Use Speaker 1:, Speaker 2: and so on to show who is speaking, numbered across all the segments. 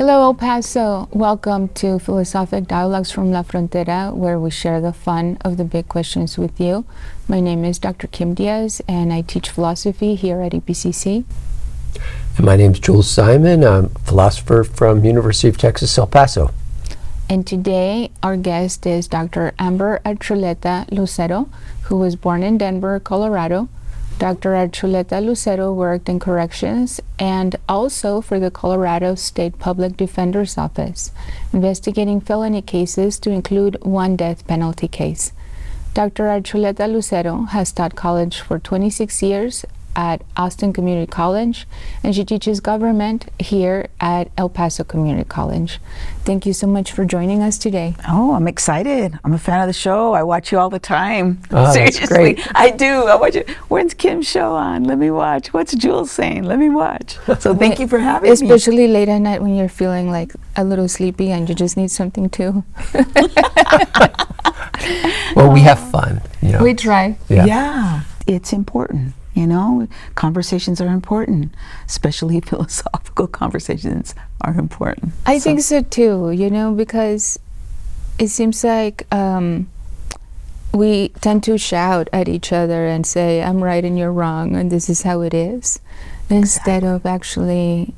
Speaker 1: Hello, El Paso. Welcome to Philosophic Dialogues from La Frontera, where we share the fun of the big questions with you. My name is Dr. Kim Diaz, and I teach philosophy here at EPCC.
Speaker 2: And my name is Jules Simon. I'm a philosopher from University of Texas, El Paso.
Speaker 1: And today, our guest is Dr. Amber Archuleta-Lucero, who was born in Denver, Colorado. Dr. Archuleta-Lucero worked in corrections and also for the Colorado State Public Defender's Office, investigating felony cases to include one death penalty case. Dr. Archuleta-Lucero has taught college for 26 years at Austin Community College, and she teaches government here at El Paso Community College. Thank you so much for joining us today.
Speaker 3: Oh, I'm excited. I'm a fan of the show. I watch you all the time.
Speaker 2: Oh,
Speaker 3: Seriously,
Speaker 2: that's great.
Speaker 3: I do. I watch it. When's Kim's show on? Let me watch. What's Jules saying? Let me watch. So thank you for having me.
Speaker 1: Especially late at night when you're feeling like a little sleepy and you just need something to.
Speaker 2: Well, we have fun. You know.
Speaker 1: We try.
Speaker 3: Yeah, it's important. You know, conversations are important, especially philosophical conversations are important.
Speaker 1: I think so too, you know, because it seems like we tend to shout at each other and say, I'm right and you're wrong, and this is how it is, instead of actually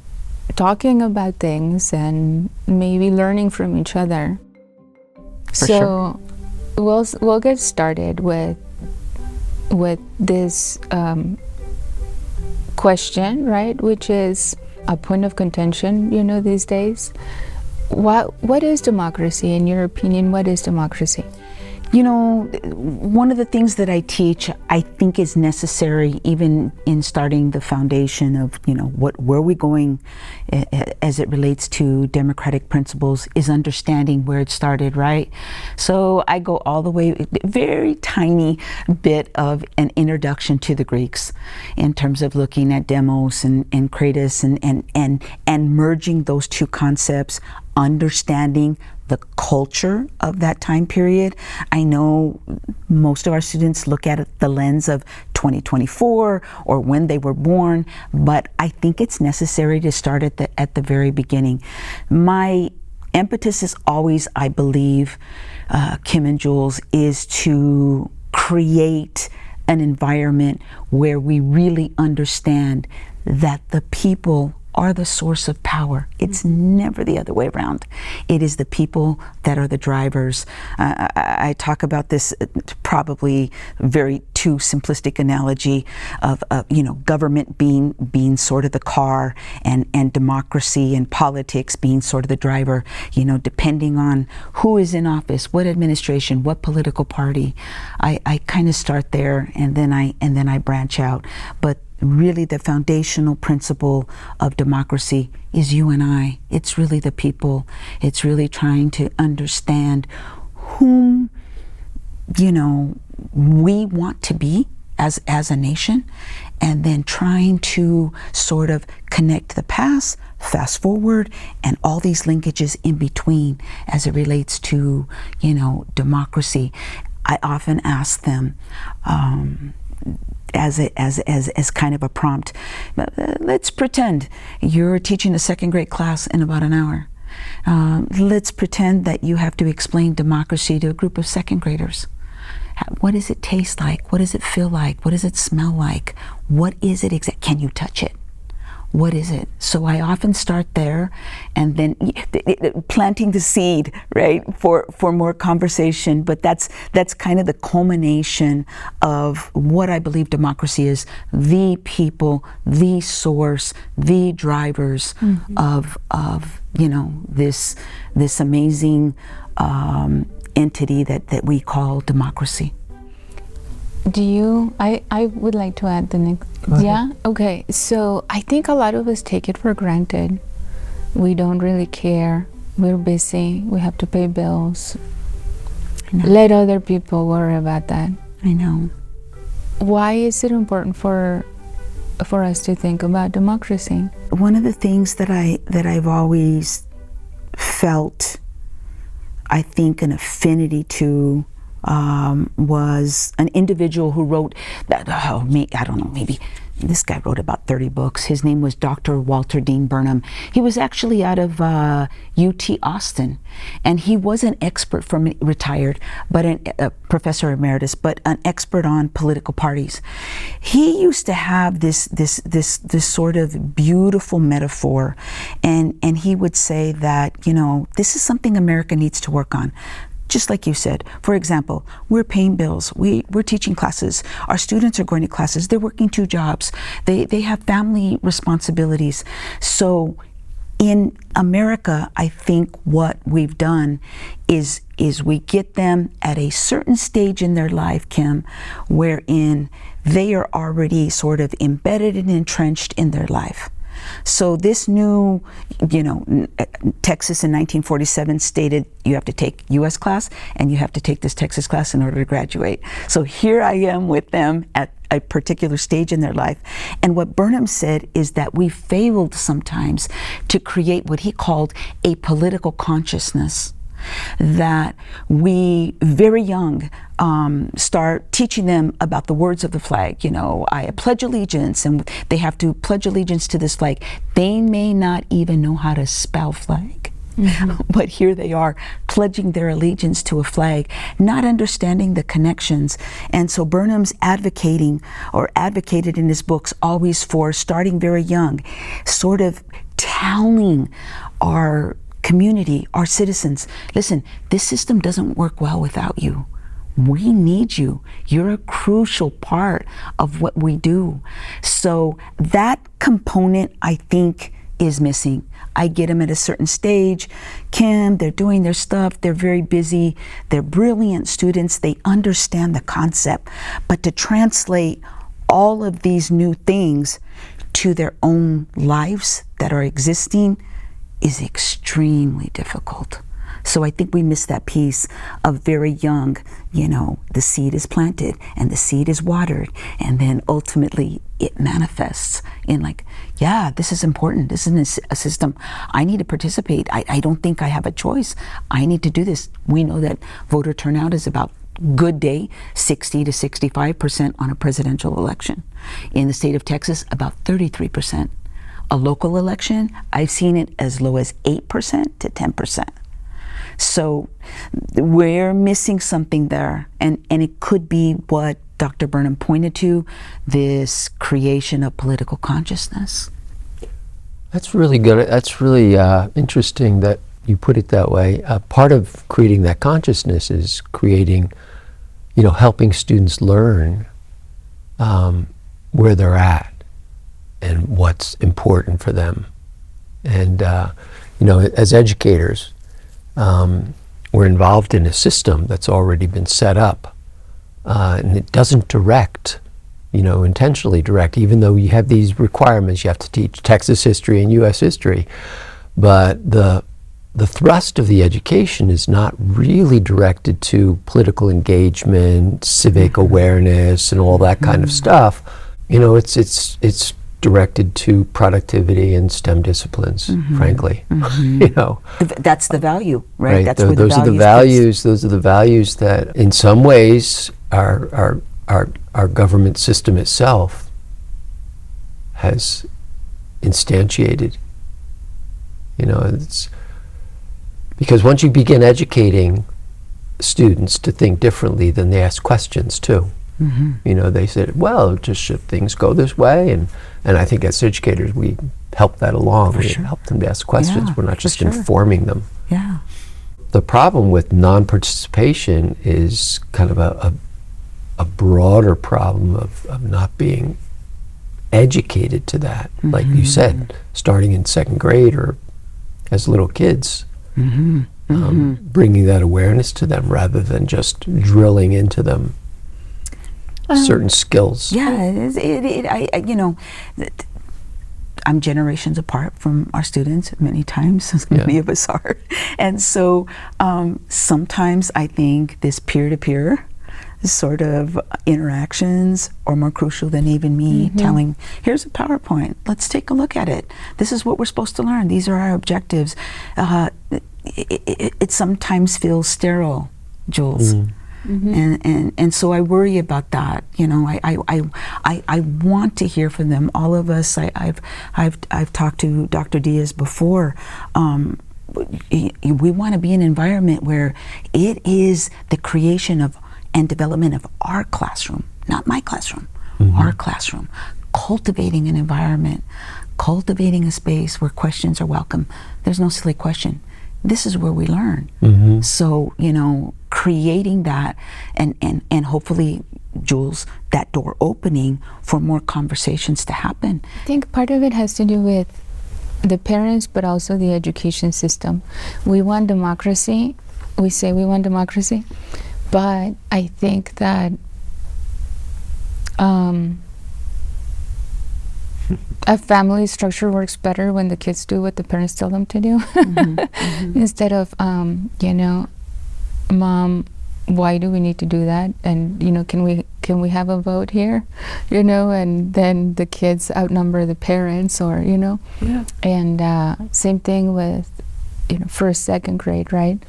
Speaker 1: talking about things and maybe learning from each other. So we'll get started with this question, right, which is a point of contention, you know, these days. What is democracy? In your opinion, what is democracy?
Speaker 3: You know, one of the things that I teach, I think is necessary even in starting the foundation of, you know, where are we going as it relates to democratic principles, is understanding where it started, right? So I go all the way, very tiny bit of an introduction to the Greeks in terms of looking at demos and kratos and merging those two concepts, understanding the culture of that time period. I know most of our students look at it the lens of 2024 or when they were born, but I think it's necessary to start at the very beginning. My impetus is always, I believe, Kim and Jules, is to create an environment where we really understand that the people are the source of power. It's never the other way around. It is the people that are the drivers. I talk about this probably very too simplistic analogy of you know, government being sort of the car and democracy and politics being sort of the driver. You know, depending on who is in office, what administration, what political party. I kind of start there and then I branch out. But really the foundational principle of democracy is you and I. It's really the people. It's really trying to understand whom, you know, we want to be as a nation, and then trying to sort of connect the past, fast forward, and all these linkages in between as it relates to, you know, democracy. I often ask them, as kind of a prompt, let's pretend you're teaching a second grade class in about an hour. Let's pretend that you have to explain democracy to a group of second graders. What does it taste like? What does it feel like? What does it smell like? What is it exactly? Can you touch it? What is it? So I often start there, and then planting the seed, right, for more conversation. But that's kind of the culmination of what I believe democracy is: the people, the source, the drivers of you know, this amazing entity that we call democracy.
Speaker 1: I would like to add the next. Yeah? Okay. So I think a lot of us take it for granted. We don't really care. We're busy. We have to pay bills. Let other people worry about that.
Speaker 3: I know.
Speaker 1: Why is it important for us to think about democracy?
Speaker 3: One of the things that I've always felt, I think, an affinity to was an individual who wrote that, I don't know, maybe this guy wrote about 30 books. His name was Dr. Walter Dean Burnham. He was actually out of UT Austin, and he was an expert from retired, but a professor emeritus, but an expert on political parties. He used to have this sort of beautiful metaphor, and he would say that, you know, this is something America needs to work on. Just like you said, for example, we're paying bills, we're teaching classes, our students are going to classes, they're working 2 jobs, they have family responsibilities. So in America, I think what we've done is we get them at a certain stage in their life, Kim, wherein they are already sort of embedded and entrenched in their life. So this new, you know, Texas in 1947 stated you have to take U.S. class and you have to take this Texas class in order to graduate. So here I am with them at a particular stage in their life. And what Burnham said is that we failed sometimes to create what he called a political consciousness. That we, very young, start teaching them about the words of the flag. You know, I pledge allegiance, and they have to pledge allegiance to this flag. They may not even know how to spell flag. Mm-hmm. But here they are pledging their allegiance to a flag, not understanding the connections. And so Burnham's advocated in his books always for starting very young, sort of telling our community, our citizens, listen, this system doesn't work well without you. We need you. You're a crucial part of what we do. So that component, I think, is missing. I get them at a certain stage. Kim, they're doing their stuff. They're very busy. They're brilliant students. They understand the concept. But to translate all of these new things to their own lives that are existing is extremely difficult. So I think we miss that piece of very young, you know, the seed is planted and the seed is watered, and then ultimately it manifests in like, yeah, this is important. This is a system. I need to participate. I don't think I have a choice. I need to do this. We know that voter turnout is about good day, 60 to 65% on a presidential election. In the state of Texas, about 33%. A local election, I've seen it as low as 8% to 10%. So we're missing something there, and it could be what Dr. Burnham pointed to, this creation of political consciousness.
Speaker 2: That's really good. That's really interesting that you put it that way. Part of creating that consciousness is creating, you know, helping students learn where they're at and what's important for them. And, you know, as educators, we're involved in a system that's already been set up, and it doesn't direct, you know, intentionally direct, even though you have these requirements. You have to teach Texas history and U.S. history, but the thrust of the education is not really directed to political engagement, civic awareness, and all that kind of stuff. You know, it's directed to productivity and STEM disciplines, frankly. You know,
Speaker 3: that's the value, right? That's where
Speaker 2: those are the values. Those are the values that, in some ways, our government system itself has instantiated. You know, it's because once you begin educating students to think differently, then they ask questions too. You know, they said, well, just should things go this way? And I think as educators, we help that along. We help them to ask questions. We're not just informing them.
Speaker 3: Yeah.
Speaker 2: The problem with non-participation is kind of a broader problem of not being educated to that. Like you said, starting in second grade or as little kids, bringing that awareness to them rather than just drilling into them certain skills.
Speaker 3: Yeah, you know, I'm generations apart from our students many times, as many of us are. And so sometimes I think this peer-to-peer sort of interactions are more crucial than even me telling, here's a PowerPoint, let's take a look at it. This is what we're supposed to learn. These are our objectives. It sometimes feels sterile, Jules. And so I worry about that. You know, I want to hear from them. All of us. I've talked to Dr. Diaz before. We want to be in an environment where it is the creation of and development of our classroom, not my classroom, our classroom. Cultivating an environment, cultivating a space where questions are welcome. There's no silly question. This is where we learn. So, you know, creating that and hopefully, Jules, that door opening for more conversations to happen.
Speaker 1: I think part of it has to do with the parents, but also the education system. We want democracy. We say we want democracy, but I think that a family structure works better when the kids do what the parents tell them to do, instead of, you know, Mom, why do we need to do that? And, you know, can we have a vote here? You know, and then the kids outnumber the parents, or, you know. Yeah. And same thing with, you know, first, second grade, right?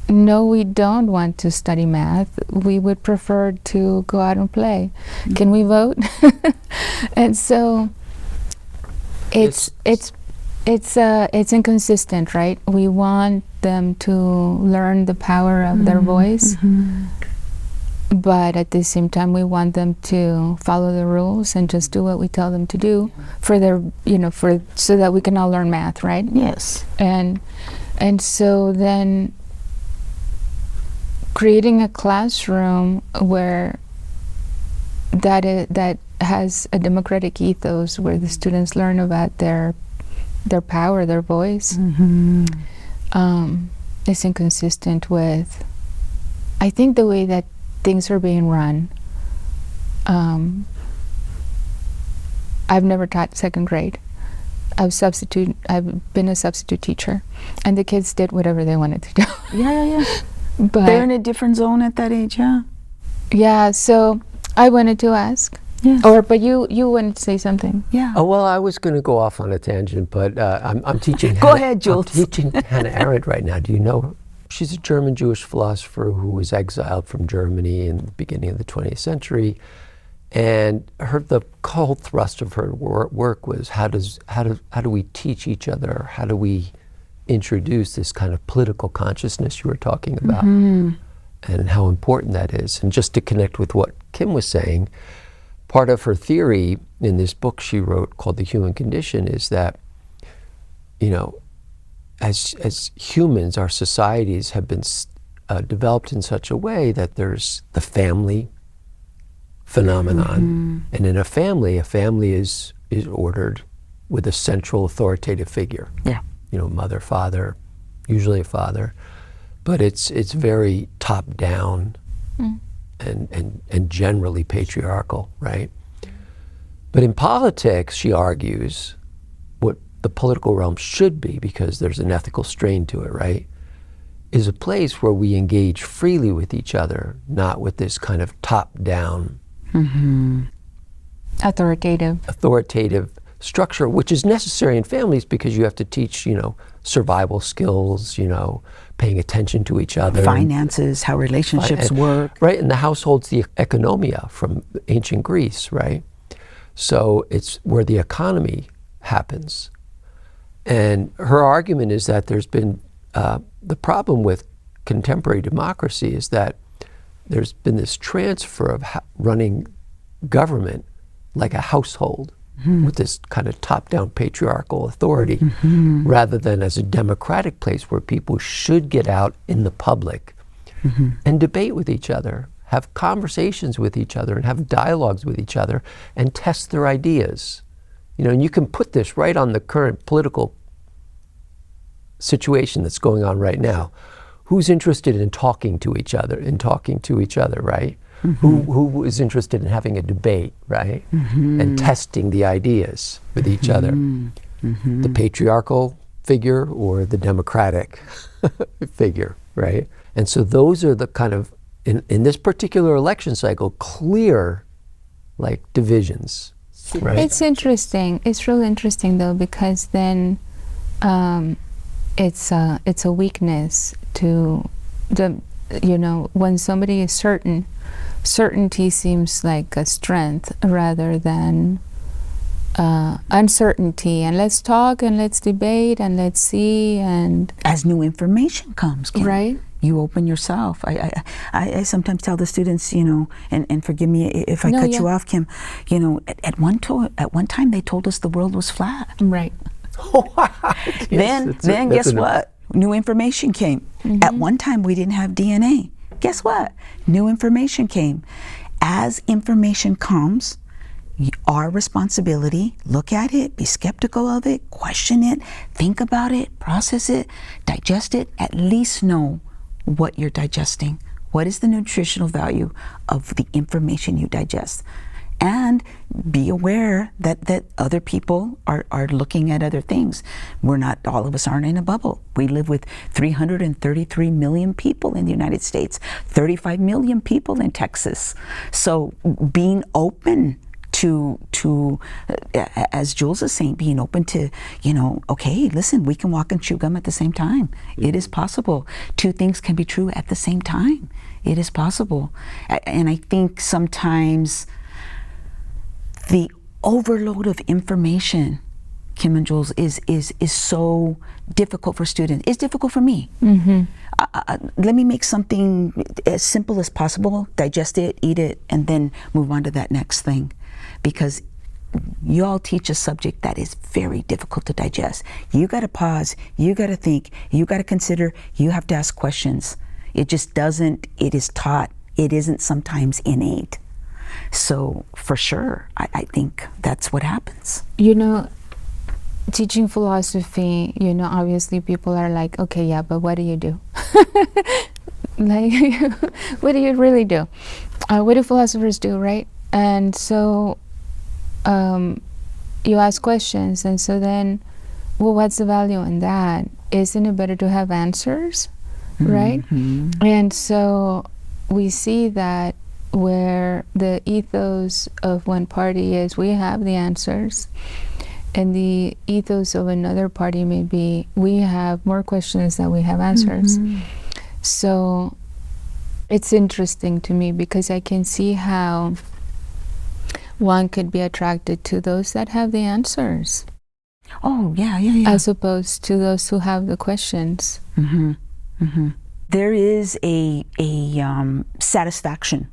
Speaker 1: No, we don't want to study math. We would prefer to go out and play. Can we vote? And so it's inconsistent, right? We want them to learn the power of their voice, but at the same time we want them to follow the rules and just do what we tell them to do for their, you know, so that we can all learn math, right?
Speaker 3: Yes.
Speaker 1: And so then creating a classroom where that has a democratic ethos, where the students learn about their power, their voice, is inconsistent with, I think, the way that things are being run. I've never taught second grade. I've been a substitute teacher, and the kids did whatever they wanted to do.
Speaker 3: Yeah.
Speaker 1: But
Speaker 3: they're in a different zone at that age, yeah.
Speaker 1: Yeah, so I wanted to ask. Yes. But you wanted to say something.
Speaker 3: Yeah.
Speaker 2: Oh, well, I was going to go off on a tangent, but I'm teaching.
Speaker 3: Go ahead, Jules.
Speaker 2: I'm teaching Hannah Arendt right now. Do you know her? She's a German Jewish philosopher who was exiled from Germany in the beginning of the 20th century, and the whole thrust of her work was how do we teach each other? How do we introduce this kind of political consciousness you were talking about, and how important that is? And just to connect with what Kim was saying, part of her theory in this book she wrote called The Human Condition is that, you know, as humans, our societies have been developed in such a way that there's the family phenomenon, and in a family is ordered with a central authoritative figure. Yeah. You know, mother, father, usually a father, but it's very top down and generally patriarchal, right? But in politics, she argues, what the political realm should be, because there's an ethical strain to it, right, is a place where we engage freely with each other, not with this kind of top-down authoritative structure, which is necessary in families because you have to teach, you know, survival skills, you know, paying attention to each other.
Speaker 3: Finances, how relationships work.
Speaker 2: Right, and the household's the economia from ancient Greece, right? So it's where the economy happens. And her argument is that there's been, the problem with contemporary democracy is that there's been this transfer of running government like a household, with this kind of top-down patriarchal authority, rather than as a democratic place where people should get out in the public and debate with each other, have conversations with each other, and have dialogues with each other, and test their ideas. You know, and you can put this right on the current political situation that's going on right now. Who's interested in talking to each other, right? Who is interested in having a debate, right? And testing the ideas with each other. The patriarchal figure or the democratic figure, right? And so those are the kind of, in this particular election cycle, clear, like, divisions, right?
Speaker 1: It's interesting. It's really interesting, though, because then it's a weakness to when somebody is certain, certainty seems like a strength rather than uncertainty. And let's talk and let's debate and let's see. And
Speaker 3: as new information comes, Kim,
Speaker 1: right,
Speaker 3: you open yourself. I sometimes tell the students, and forgive me if I cut you off, Kim. At one time they told us the world was flat.
Speaker 1: Right.
Speaker 3: Yes, then guess what? New information came. At one time we didn't have DNA. Guess what? New information came. As information comes, our responsibility, look at it, be skeptical of it, question it, think about it, process it, digest it, at least know what you're digesting. What is the nutritional value of the information you digest? And be aware that other people are looking at other things. All of us aren't in a bubble. We live with 333 million people in the United States, 35 million people in Texas. So being open to as Jules is saying, being open to, okay, listen, we can walk and chew gum at the same time. It is possible. Two things can be true at the same time. It is possible. And I think sometimes the overload of information, Kim and Jules, is so difficult for students. It's difficult for me. Let me make something as simple as possible, digest it, eat it, and then move on to that next thing. Because you all teach a subject that is very difficult to digest. You got to pause, you got to think, you got to consider, you have to ask questions. It just doesn't, it is taught. It isn't sometimes innate. So for sure, I think that's what happens.
Speaker 1: Teaching philosophy, obviously people are like, okay, yeah, but what do you do? Like, what do you really do? What do philosophers do, right? And so you ask questions, and so then, well, what's the value in that? Isn't it better to have answers, right? And so we see that where the ethos of one party is we have the answers, and the ethos of another party may be we have more questions than we have answers. So it's interesting to me because I can see how one could be attracted to those that have the answers.
Speaker 3: Oh, yeah.
Speaker 1: As opposed to those who have the questions.
Speaker 3: There is a satisfaction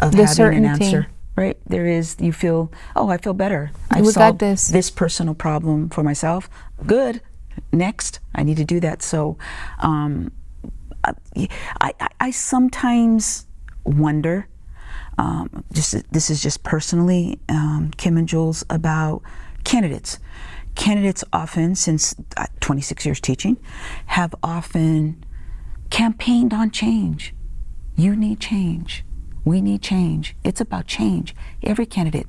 Speaker 3: of
Speaker 1: The
Speaker 3: having
Speaker 1: certainty.
Speaker 3: an answer, right? There is, you feel, oh, I feel better. I've
Speaker 1: We got
Speaker 3: solved
Speaker 1: this.
Speaker 3: this personal problem for myself. Good. Next, I need to do that. So I sometimes wonder, this is just personally, Kim and Jules, about candidates. Candidates often, since 26 years teaching, have often campaigned on change. You need change. We need change. It's about change. Every candidate.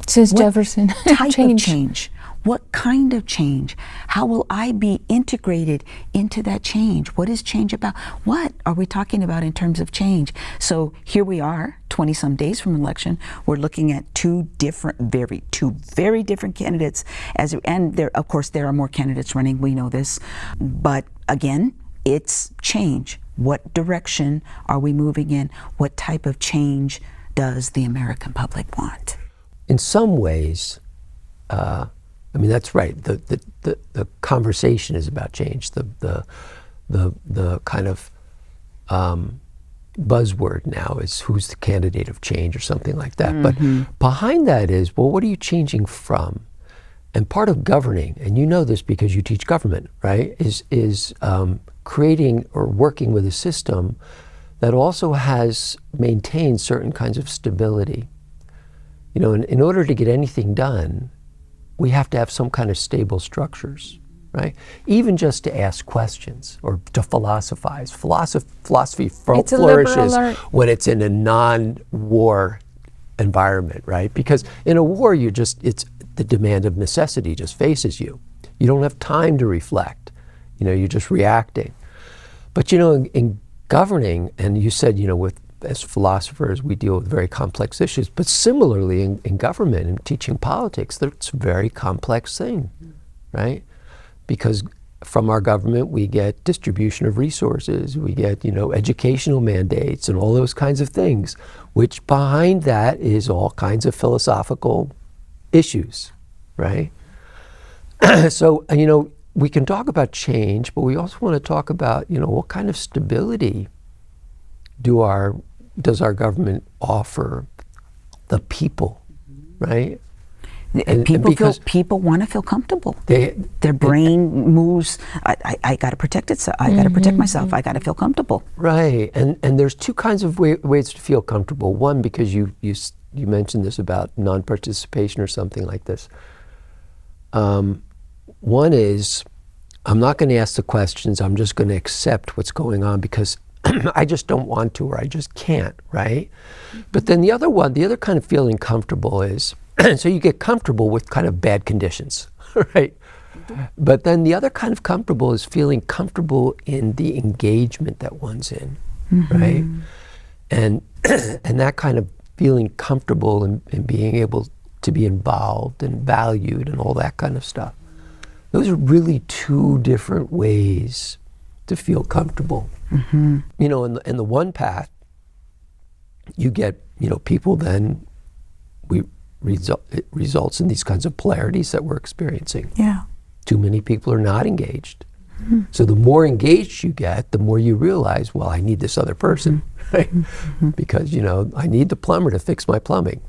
Speaker 1: Since
Speaker 3: What
Speaker 1: Jefferson.
Speaker 3: type of change? What kind of change? How will I be integrated into that change? What is change about? What are we talking about in terms of change? So here we are, 20-some days from election. We're looking at two very different candidates. And there, of course, there are more candidates running. We know this. But again, it's change. What direction are we moving in? What type of change does the American public want?
Speaker 2: In some ways, that's right. The conversation is about change. The kind of buzzword now is who's the candidate of change or something like that. But behind that is, well, what are you changing from? And part of governing, and you know this because you teach government, right, is creating or working with a system that also has maintained certain kinds of stability. In order to get anything done, we have to have some kind of stable structures, right? Even just to ask questions or to philosophize. Philosophy flourishes when it's in a non-war environment, right? Because in a war, it's the demand of necessity just faces you. You don't have time to reflect. You're just reacting. But in governing, and you said, as philosophers, we deal with very complex issues, but similarly in government and teaching politics, that's a very complex thing, right? Because from our government, we get distribution of resources, we get, educational mandates and all those kinds of things, which behind that is all kinds of philosophical issues, right? So, we can talk about change, but we also want to talk about, what kind of stability does our government offer the people, right?
Speaker 3: People want to feel comfortable. Their brain moves. I got to protect it. So I got to protect myself. I got to feel comfortable.
Speaker 2: Right, and there's two kinds of ways to feel comfortable. One, because you mentioned this about non-participation or something like this. One is, I'm not going to ask the questions. I'm just going to accept what's going on because I just don't want to, or I just can't. Right. But then the other kind of feeling comfortable is. So you get comfortable with kind of bad conditions, right? But then the other kind of comfortable is feeling comfortable in the engagement that one's in, right? And that kind of feeling comfortable in being able to be involved and valued and all that kind of stuff. Those are really two different ways to feel comfortable. In the one path, you get, people then, it results in these kinds of polarities that we're experiencing.
Speaker 3: Yeah.
Speaker 2: Too many people are not engaged. So the more engaged you get, the more you realize, well, I need this other person, right? Because, I need the plumber to fix my plumbing,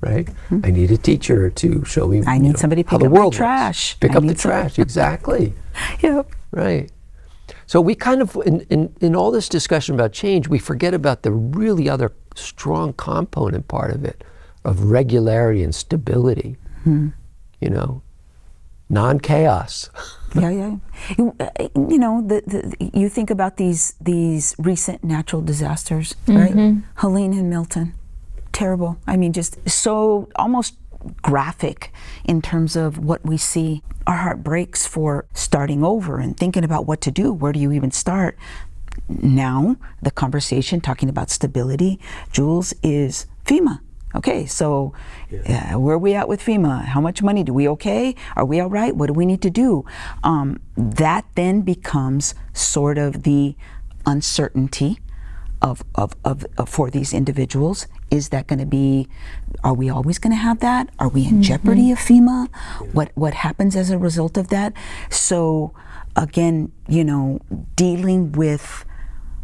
Speaker 2: right? I need a teacher to show me
Speaker 3: I need somebody to pick up my trash.
Speaker 2: Pick up the trash, exactly.
Speaker 3: Yep.
Speaker 2: Right. So we kind of, in all this discussion about change, we forget about the really other strong component part of it, of regularity and stability, non-chaos.
Speaker 3: Yeah. You think about these recent natural disasters, right? Helene and Milton, terrible. I mean, just so almost graphic in terms of what we see. Our heart breaks for starting over and thinking about what to do. Where do you even start? Now, the conversation talking about stability, Jules, is FEMA. Okay, so where are we at with FEMA? How much money? Do we okay? Are we all right? What do we need to do? That then becomes sort of the uncertainty of for these individuals. Is that going to be? Are we always going to have that? Are we in jeopardy of FEMA? What happens as a result of that? So again, dealing with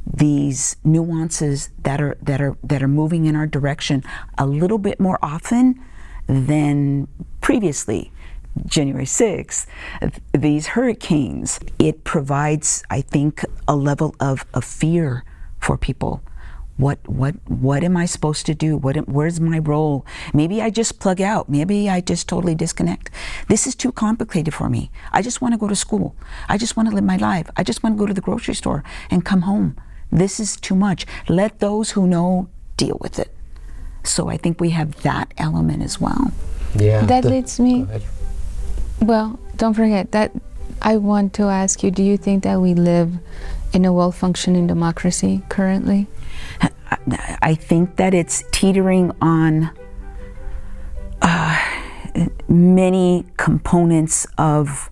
Speaker 3: these nuances that are moving in our direction a little bit more often than previously. January 6th, these hurricanes, it provides, I think, a level of fear for people. What am I supposed to do? Where's my role? Maybe I just plug out. Maybe I just totally disconnect. This is too complicated for me. I just want to go to school. I just want to live my life. I just want to go to the grocery store and come home. This is too much. Let those who know deal with it. So I think we have that element as well.
Speaker 2: Yeah.
Speaker 1: That leads me, well, don't forget that I want to ask you, do you think that we live in a well-functioning democracy currently?
Speaker 3: I think that it's teetering on many components of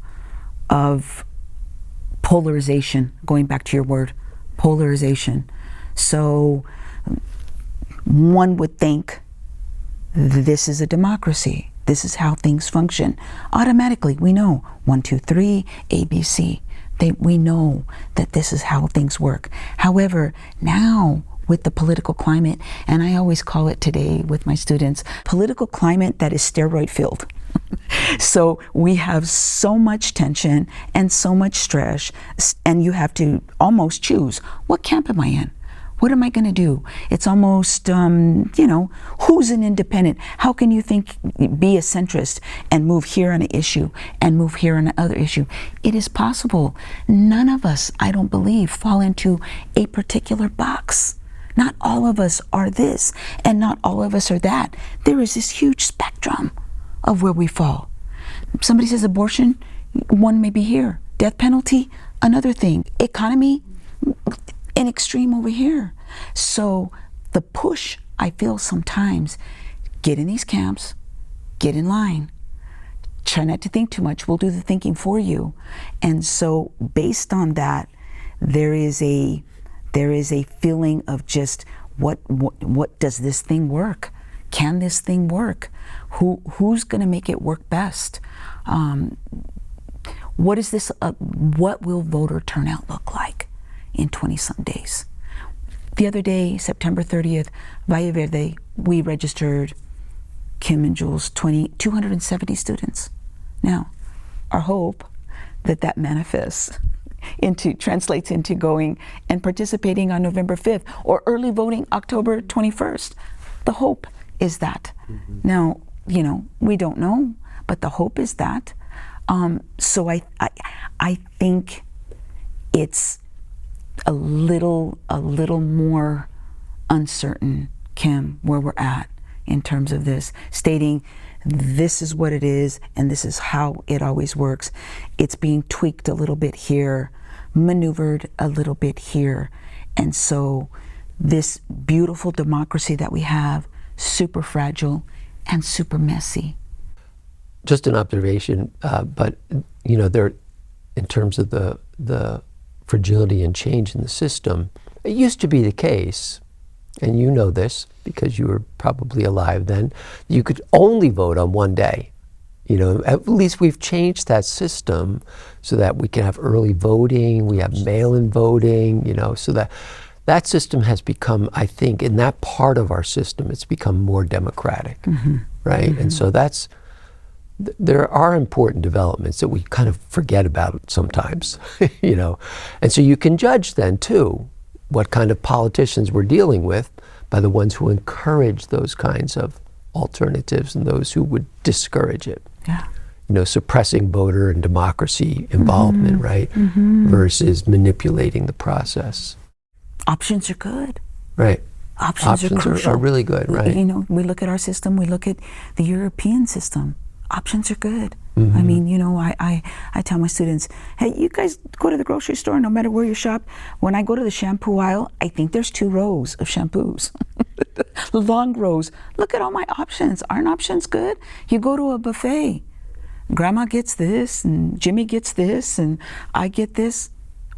Speaker 3: polarization, going back to your word, polarization. So one would think this is a democracy. This is how things function. Automatically, we know 1, 2, 3, ABC. We know that this is how things work. However, now with the political climate, and I always call it today with my students, political climate that is steroid filled. So we have so much tension and so much stress, and you have to almost choose, what camp am I in? What am I going to do? It's almost, who's an independent? How can you be a centrist and move here on an issue and move here on another issue? It is possible. None of us, I don't believe, fall into a particular box. Not all of us are this, and not all of us are that. There is this huge spectrum of where we fall. Somebody says abortion, one may be here. Death penalty, another thing. Economy, an extreme over here. So the push, I feel sometimes, get in these camps, get in line, try not to think too much. We'll do the thinking for you. And so based on that, there is a feeling of just what does this thing work? Can this thing work? Who's going to make it work best? What is this? What will voter turnout look like in 20-some days? The other day, September 30th, Valle Verde, we registered Kim and Jules 270 students. Now, our hope that manifests translates into going and participating on November 5th or early voting October 21st. The hope is that. Now, we don't know, but the hope is that. So I think it's a little more uncertain, Kim, where we're at in terms of this, stating this is what it is and this is how it always works. It's being tweaked a little bit here, maneuvered a little bit here. And so this beautiful democracy that we have, super fragile and super messy.
Speaker 2: Just an observation, but there, in terms of the fragility and change in the system, it used to be the case, and you know this because you were probably alive then, you could only vote on one day. At least we've changed that system so that we can have early voting, we have mail-in voting, so that system has become, I think, in that part of our system, it's become more democratic, right? Mm-hmm. And so there are important developments that we kind of forget about sometimes, And so you can judge then, too, what kind of politicians we're dealing with by the ones who encourage those kinds of alternatives and those who would discourage it.
Speaker 3: Yeah.
Speaker 2: Suppressing voter and democracy involvement, right? Versus manipulating the process.
Speaker 3: Options are good.
Speaker 2: Right.
Speaker 3: Options are crucial.
Speaker 2: Are really good, right?
Speaker 3: We look at our system, we look at the European system. Options are good. I mean, I tell my students, hey, you guys go to the grocery store, no matter where you shop. When I go to the shampoo aisle, I think there's 2 rows of shampoos. Long rows. Look at all my options. Aren't options good? You go to a buffet. Grandma gets this, and Jimmy gets this, and I get this.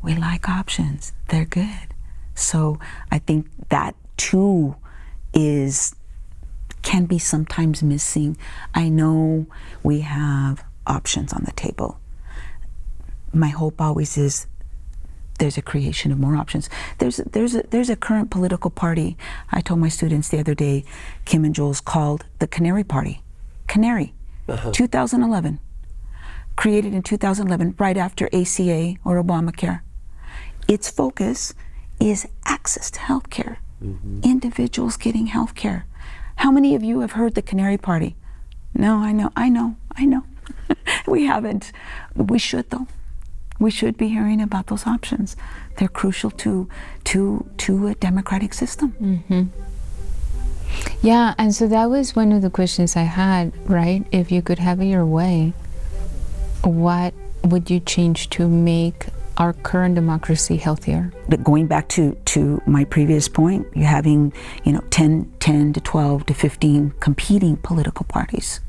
Speaker 3: We like options. They're good. So I think that too can be sometimes missing. I know we have options on the table. My hope always is there's a creation of more options. There's a current political party. I told my students the other day, Kim and Jules, called the Canary Party. Canary, 2011. Created in 2011, right after ACA or Obamacare. Its focus is access to health care. Individuals getting health care. How many of you have heard the Canary Party? No, I know. We haven't. We should, though. We should be hearing about those options. They're crucial to a democratic system.
Speaker 1: Yeah, and so that was one of the questions I had, right? If you could have it your way, what would you change to make our current democracy healthier?
Speaker 3: But going back to my previous point, you're having 10 to 12 to 15 competing political parties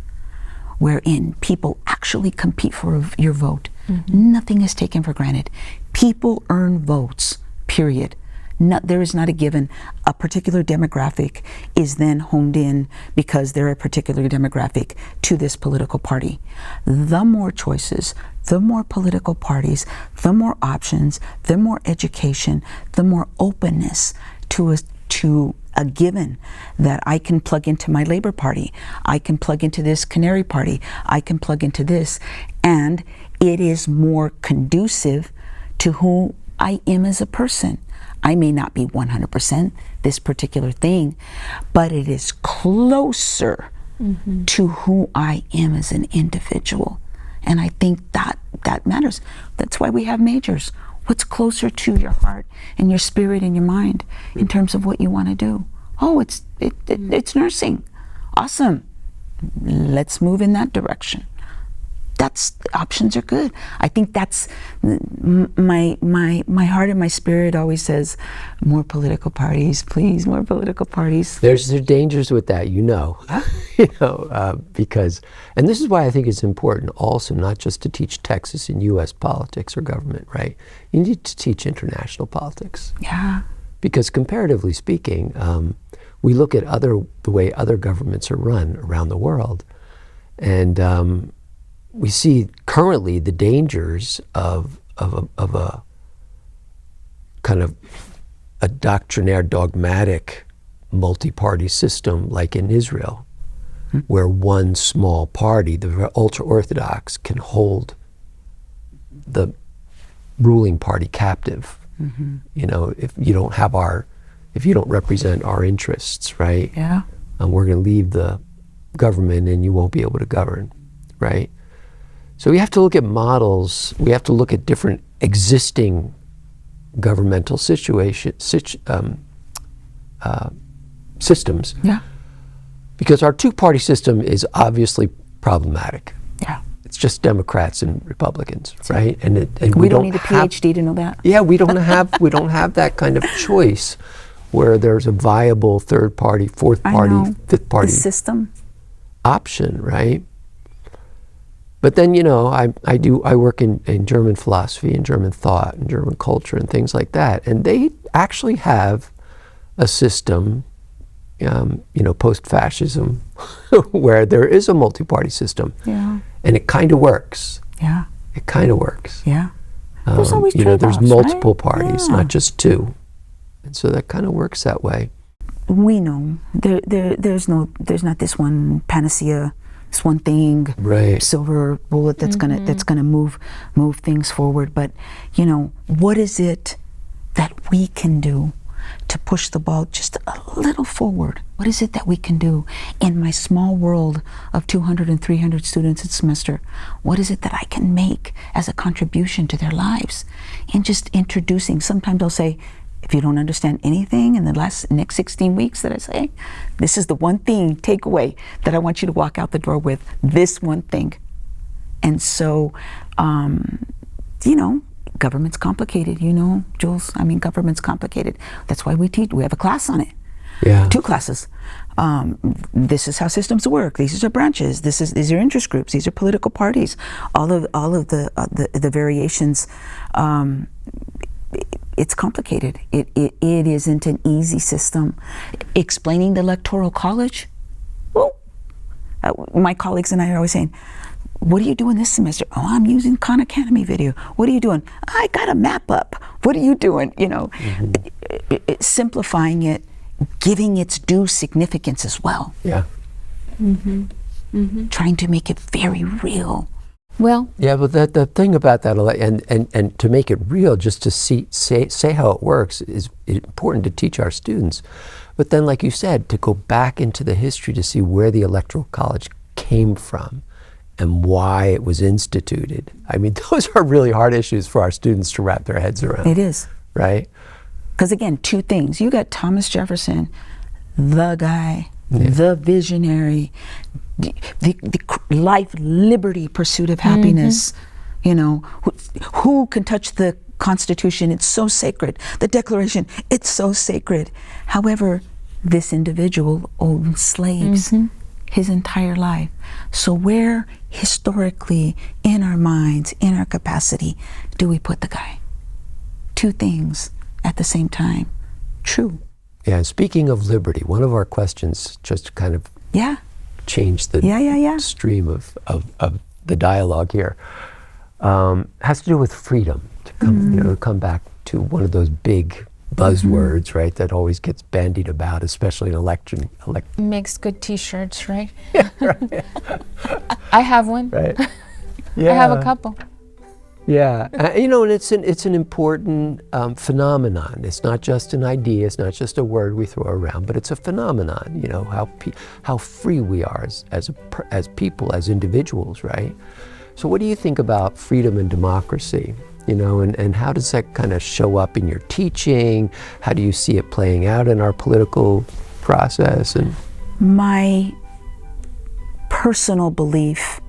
Speaker 3: wherein people actually compete for your vote. Nothing is taken for granted. People earn votes, period. There is not a given. A particular demographic is then honed in because they're a particular demographic to this political party. The more choices, the more political parties, the more options, the more education, the more openness to a given that I can plug into my Labor Party, I can plug into this Canary Party, I can plug into this, and it is more conducive to who I am as a person. I may not be 100% this particular thing, but it is closer to who I am as an individual. And I think that matters. That's why we have majors. What's closer to your heart and your spirit and your mind in terms of what you want to do? Oh, it's nursing. Awesome. Let's move in that direction. options are good. I think that's my heart and my spirit always says, more political parties, please, more political parties.
Speaker 2: There's dangers with that, you know, because, and this is why I think it's important also not just to teach Texas and U.S. politics or government, right? You need to teach international politics.
Speaker 3: Yeah.
Speaker 2: Because comparatively speaking, we look at the way other governments are run around the world, and we see currently the dangers of a kind of a doctrinaire, dogmatic, multi-party system like in Israel, where one small party, the ultra-Orthodox, can hold the ruling party captive. You know, if you don't represent our interests, right?
Speaker 3: Yeah.
Speaker 2: We're going to leave the government and you won't be able to govern, right? So we have to look at models. We have to look at different existing governmental systems.
Speaker 3: Yeah.
Speaker 2: Because our two-party system is obviously problematic.
Speaker 3: Yeah.
Speaker 2: It's just Democrats and Republicans, right? And
Speaker 3: we don't need a PhD to know that.
Speaker 2: Yeah, we don't have that kind of choice where there's a viable third party, fourth party, fifth party
Speaker 3: the system
Speaker 2: option, right? But then, you know, I work in German philosophy and German thought and German culture and things like that, and they actually have a system, you know, post-fascism, where there is a multi-party system.
Speaker 3: Yeah.
Speaker 2: And it kind of works.
Speaker 3: Yeah.
Speaker 2: It kind of works.
Speaker 3: Yeah. There's always
Speaker 2: you know, there's
Speaker 3: trade-offs,
Speaker 2: multiple
Speaker 3: right?
Speaker 2: parties,
Speaker 3: Yeah.
Speaker 2: not just two. And so that kind of works that way.
Speaker 3: We know there's not this one panacea, this one thing,
Speaker 2: Right.
Speaker 3: silver bullet that's gonna move things forward. But you know, what is it that we can do to push the ball just a little forward? What is it that we can do in my small world of 200 and 300 students a semester? What is it that I can make as a contribution to their lives? And just introducing, sometimes I'll say, if you don't understand anything in the next 16 weeks that I say, this is the one thing, takeaway, that I want you to walk out the door with, this one thing. And so, you know, government's complicated, you know, Jules. I mean, government's complicated. That's why we have a class on it.
Speaker 2: Yeah.
Speaker 3: 2 classes. This is how systems work. These are branches. These are interest groups. These are political parties. All of the variations. It's complicated. It isn't an easy system. Explaining the Electoral College. Well, my colleagues and I are always saying, what are you doing this semester? Oh, I'm using Khan Academy video. What are you doing? I got a map up. What are you doing? You know, simplifying it, giving its due significance as well.
Speaker 2: Yeah.
Speaker 3: Trying to make it very real.
Speaker 1: Well,
Speaker 2: Yeah, but the thing about that, and to make it real, just to say how it works is important to teach our students. But then, like you said, to go back into the history to see where the Electoral College came from and why it was instituted. I mean, those are really hard issues for our students to wrap their heads around.
Speaker 3: It is.
Speaker 2: Right?
Speaker 3: Because again, 2 things. You got Thomas Jefferson, the guy, the visionary, the life, liberty, pursuit of happiness. You know, who can touch the Constitution? It's so sacred. The Declaration, it's so sacred. However, this individual owned slaves his entire life. So where historically, in our minds, in our capacity, do we put the guy? 2 things at the same time. True.
Speaker 2: Yeah, and speaking of liberty, one of our questions, just to kind of
Speaker 3: Yeah.
Speaker 2: change the stream of the dialogue here, has to do with freedom. To come, you know, to come back to one of those big buzzwords, right, that always gets bandied about, especially in election.
Speaker 1: makes good T-shirts, right?
Speaker 2: Right.
Speaker 1: I have one.
Speaker 2: Right.
Speaker 1: I have a couple.
Speaker 2: Yeah, you know, and it's an important phenomenon. It's not just an idea. It's not just a word we throw around, but it's a phenomenon. You know, how free we are as people, as individuals, right? So, what do you think about freedom and democracy? You know, and how does that kind of show up in your teaching? How do you see it playing out in our political process? And
Speaker 3: my personal belief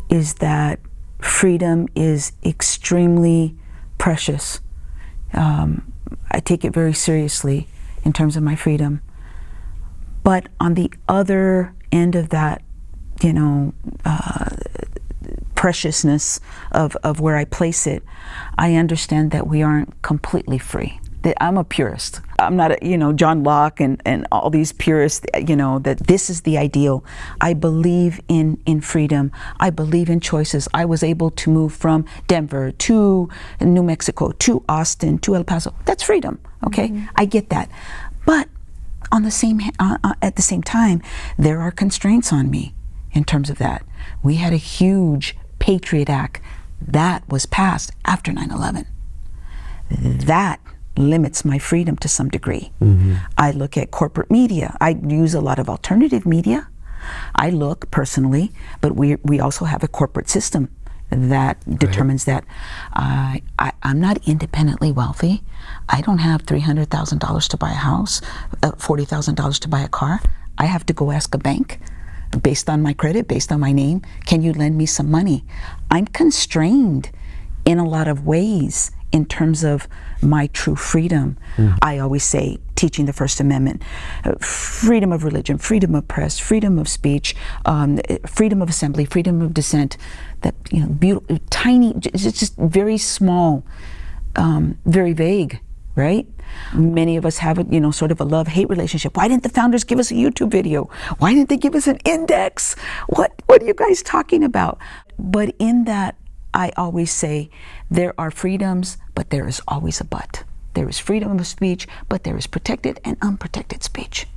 Speaker 3: is that freedom is extremely precious. I take it very seriously in terms of my freedom. But on the other end of that, you know, preciousness of where I place it, I understand that we aren't completely free. That I'm a purist. I'm not, you know, John Locke and all these purists, you know, that this is the ideal. I believe in freedom. I believe in choices. I was able to move from Denver to New Mexico to Austin to El Paso. That's freedom, okay? Mm-hmm. I get that. But on the same at the same time, there are constraints on me in terms of that. We had a huge Patriot Act that was passed after 9/11. That limits my freedom to some degree. Mm-hmm. I look at corporate media. I use a lot of alternative media. I look personally, but we also have a corporate system that determines that I'm not independently wealthy. I don't have $300,000 to buy a house, $40,000 to buy a car. I have to go ask a bank based on my credit, based on my name. Can you lend me some money? I'm constrained in a lot of ways in terms of my true freedom. I always say, teaching the First Amendment, freedom of religion, freedom of press, freedom of speech, freedom of assembly, freedom of dissent, that, you know, beautiful, tiny, it's just very small, very vague, right? Many of us have a, you know, sort of a love-hate relationship. Why didn't the founders give us a YouTube video? Why didn't they give us an index? What are you guys talking about? But in that, I always say there are freedoms, but there is always a but. There is freedom of speech, but there is protected and unprotected speech.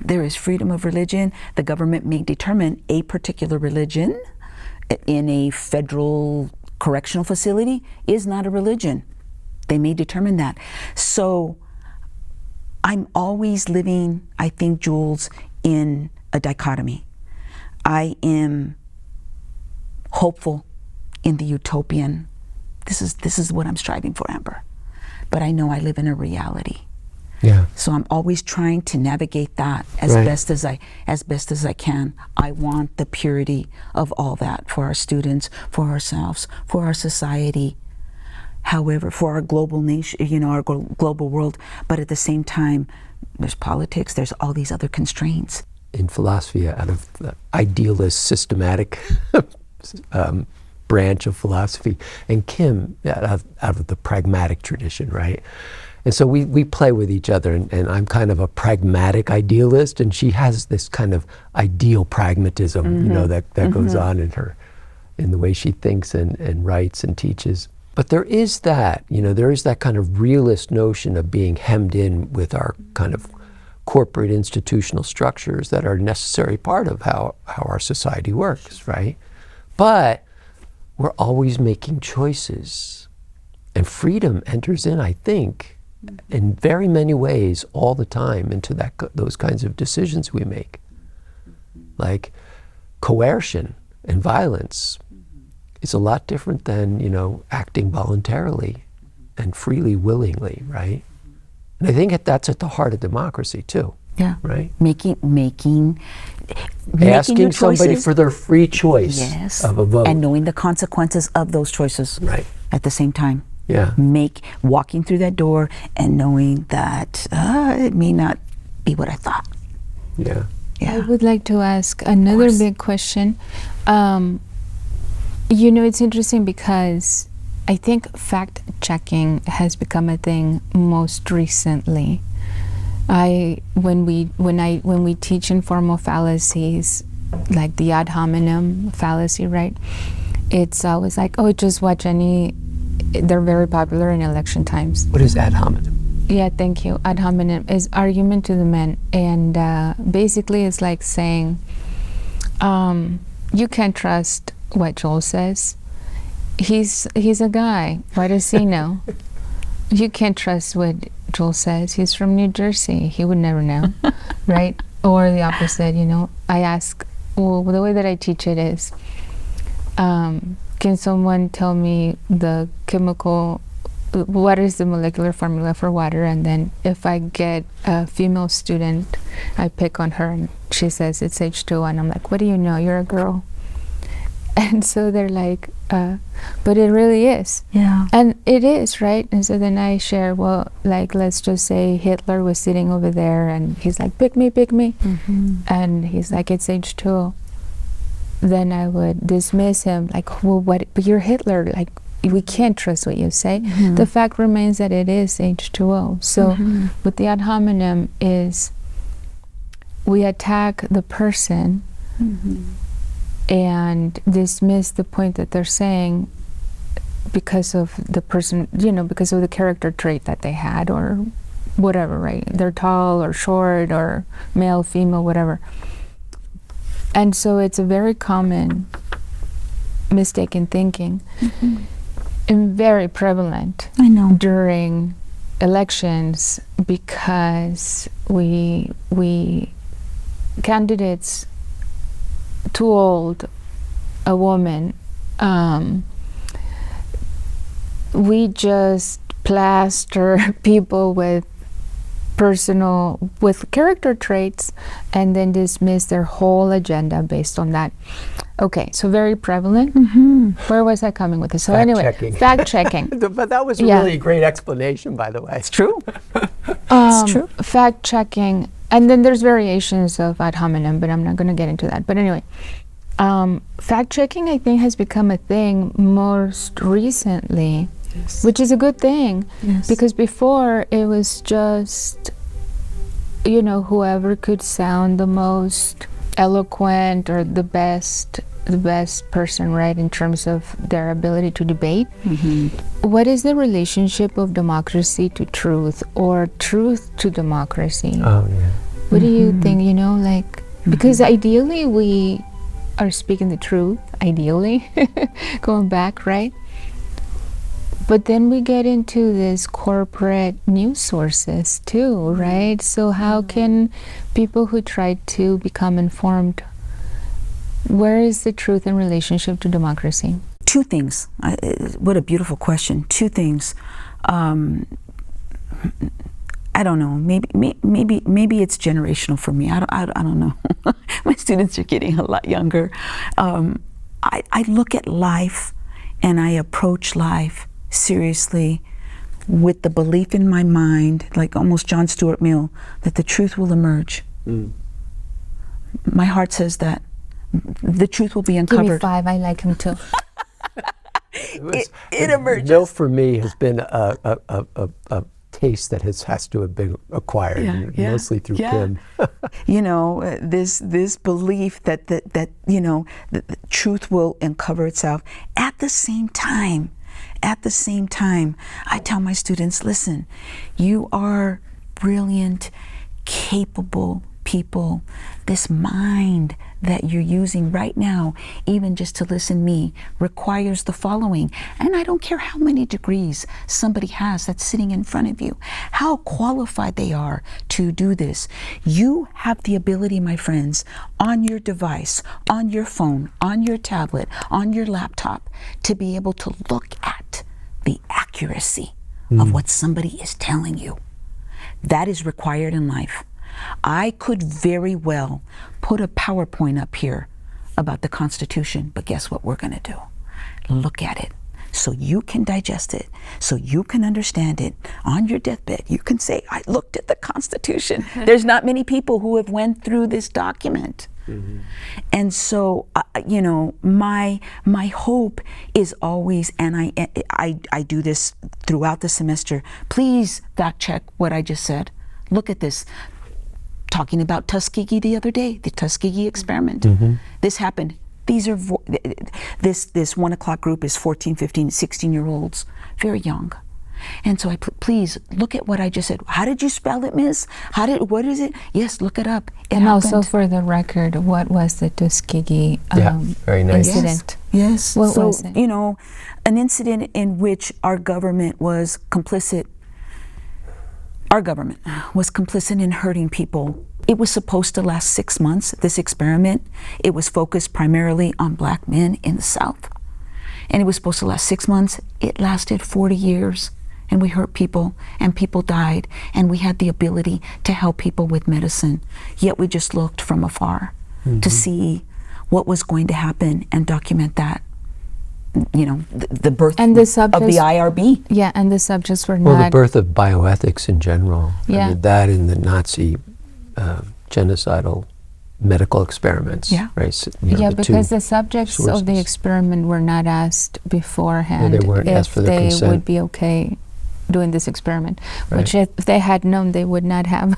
Speaker 3: There is freedom of religion. The government may determine a particular religion in a federal correctional facility is not a religion. They may determine that. So I'm always living, I think, Jules, in a dichotomy. I am hopeful in the utopian. This is what I'm striving for, Amber. But I know I live in a reality.
Speaker 2: Yeah.
Speaker 3: So I'm always trying to navigate that as best as I can. I want the purity of all that for our students, for ourselves, for our society. However, for our global nation, you know, our global world. But at the same time, there's politics. There's all these other constraints.
Speaker 2: In philosophy, out of the idealist, systematic branch of philosophy, and Kim out of the pragmatic tradition, right? And so we play with each other, and I'm kind of a pragmatic idealist, and she has this kind of ideal pragmatism, you know, that goes on in the way she thinks and writes and teaches. But there is that, you know, there is that kind of realist notion of being hemmed in with our kind of corporate institutional structures that are a necessary part of how our society works, right? But we're always making choices. And freedom enters in, I think, in very many ways all the time into those kinds of decisions we make. Like coercion and violence is a lot different than, you know, acting voluntarily and freely, willingly, right? And I think that's at the heart of democracy too.
Speaker 3: Yeah.
Speaker 2: Right?
Speaker 3: Making
Speaker 2: Asking somebody for their free choice of a vote.
Speaker 3: And knowing the consequences of those choices at the same time.
Speaker 2: Yeah.
Speaker 3: Walking through that door and knowing that it may not be what I thought.
Speaker 2: Yeah.
Speaker 1: I would like to ask another big question. You know, it's interesting because I think fact-checking has become a thing most recently. When we teach informal fallacies, like the ad hominem fallacy, right? It's always like, oh, just watch any. They're very popular in election times.
Speaker 2: What is ad hominem?
Speaker 1: Yeah, thank you. Ad hominem is argument to the men, and basically it's like saying, you can't trust what Joel says. He's a guy. Why does he know? You can't trust what Joel says. He's from New Jersey. He would never know, right? Or the opposite, you know. I ask, well, the way that I teach it is, can someone tell me what is the molecular formula for water? And then if I get a female student, I pick on her and she says it's H2O, and I'm like, what do you know? You're a girl. And so they're like, but it really is.
Speaker 3: Yeah.
Speaker 1: And it is, right? And so then I share, well, like, let's just say Hitler was sitting over there and he's like, pick me, pick me. And he's like, it's H2O. Then I would dismiss him, like, well, what? But you're Hitler. Like, we can't trust what you say. The fact remains that it is H2O. So with the ad hominem is we attack the person and dismiss the point that they're saying because of the person, because of the character trait that they had or whatever, right? They're tall or short or male, female, whatever. And so it's a very common mistaken thinking and very prevalent
Speaker 3: I know.
Speaker 1: during elections because we candidates too old, a woman, we just plaster people with character traits and then dismiss their whole agenda based on that. Okay, so very prevalent. Where was I coming with this? So
Speaker 2: Fact-checking.
Speaker 1: Fact checking.
Speaker 2: But that was really a great explanation, by the way.
Speaker 3: It's true. It's true.
Speaker 1: Fact checking. And then there's variations of ad hominem, but I'm not going to get into that. But anyway, fact checking, I think, has become a thing most recently, which is a good thing. Because before it was just, whoever could sound the most eloquent or the best person, right, in terms of their ability to debate. What is the relationship of democracy to truth or truth to democracy?
Speaker 2: Oh, yeah.
Speaker 1: What do you think, because ideally we are speaking the truth, ideally, going back, right? But then we get into this corporate news sources too, right? So how can people who try to become informed, where is the truth in relationship to democracy?
Speaker 3: Two things. What a beautiful question. Two things. I don't know. Maybe it's generational for me. I don't know. My students are getting a lot younger. I look at life and I approach life seriously with the belief in my mind, like almost John Stuart Mill, that the truth will emerge. My heart says that the truth will be uncovered.
Speaker 1: Give me 5. I like him too.
Speaker 3: It emerges.
Speaker 2: Mill for me has been a taste that has to have been acquired, mostly through Kim.
Speaker 3: This belief that the truth will uncover itself. At the same time, I tell my students, listen, you are brilliant, capable people. This mind that you're using right now, even just to listen to me, requires the following. And I don't care how many degrees somebody has that's sitting in front of you, how qualified they are to do this. You have the ability, my friends, on your device, on your phone, on your tablet, on your laptop, to be able to look at the accuracy of what somebody is telling you. That is required in life. I could very well put a PowerPoint up here about the Constitution, but guess what we're going to do? Look at it so you can digest it, so you can understand it. On your deathbed, you can say, I looked at the Constitution. There's not many people who have went through this document. And so, my hope is always, and I do this throughout the semester, please fact check what I just said. Look at this. Talking about Tuskegee the other day, the Tuskegee experiment. This happened. These are, this 1 o'clock group is 14, 15, 16-year-olds, very young. And so please look at what I just said. How did you spell it, miss? What is it? Yes, look it up. It
Speaker 1: and
Speaker 3: happened.
Speaker 1: Also for the record, what was the Tuskegee
Speaker 2: very nice.
Speaker 1: incident?
Speaker 3: Yes.
Speaker 1: What was it?
Speaker 3: An incident in which our government was complicit. Our government was complicit in hurting people. It was supposed to last 6 months, this experiment. It was focused primarily on black men in the South. And it was supposed to last 6 months. It lasted 40 years. And we hurt people, and people died, and we had the ability to help people with medicine. Yet we just looked from afar to see what was going to happen and document that. You know, the birth
Speaker 1: And the
Speaker 3: of
Speaker 1: subjects,
Speaker 3: the IRB.
Speaker 1: yeah, and the subjects were
Speaker 2: Well, the
Speaker 1: not.
Speaker 2: birth of bioethics in general.
Speaker 1: Yeah.
Speaker 2: I mean, that and the Nazi genocidal medical experiments.
Speaker 3: Yeah.
Speaker 2: Right. So, you know,
Speaker 1: Yeah,
Speaker 2: the
Speaker 1: because
Speaker 2: two
Speaker 1: the subjects of the
Speaker 2: sources.
Speaker 1: experiment were not asked beforehand
Speaker 2: they weren't asked
Speaker 1: if
Speaker 2: for their
Speaker 1: they
Speaker 2: consent.
Speaker 1: would be okay doing this experiment,
Speaker 2: Right.
Speaker 1: which if they had known, they would not have.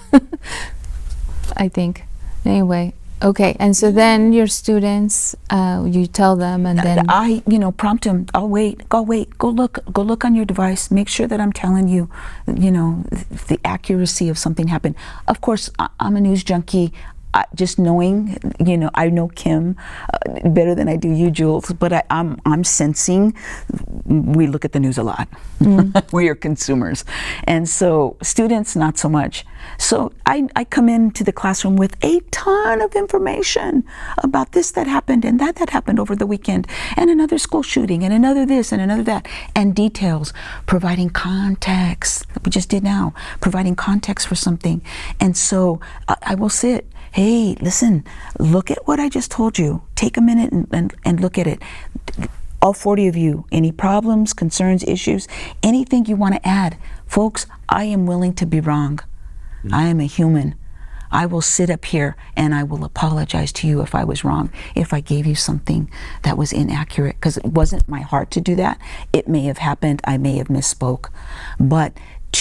Speaker 1: I think. Anyway, okay, and so then your students, you tell them, and then
Speaker 3: I, prompt them. I'll wait. Go look on your device. Make sure that I'm telling you, the accuracy of something happened. Of course, I'm a news junkie. Just knowing, I know Kim better than I do you, Jules. But I'm sensing. We look at the news a lot. We are consumers, and so students not so much. So I come into the classroom with a ton of information about this that happened and that happened over the weekend, and another school shooting, and another this and another that, and details, providing context. We just did now, providing context for something. And so I will sit. Hey, listen, look at what I just told you. Take a minute and look at it. All 40 of you, any problems, concerns, issues, anything you want to add. Folks, I am willing to be wrong. I am a human. I will sit up here and I will apologize to you if I was wrong, if I gave you something that was inaccurate, because it wasn't my heart to do that. It may have happened. I may have misspoke. But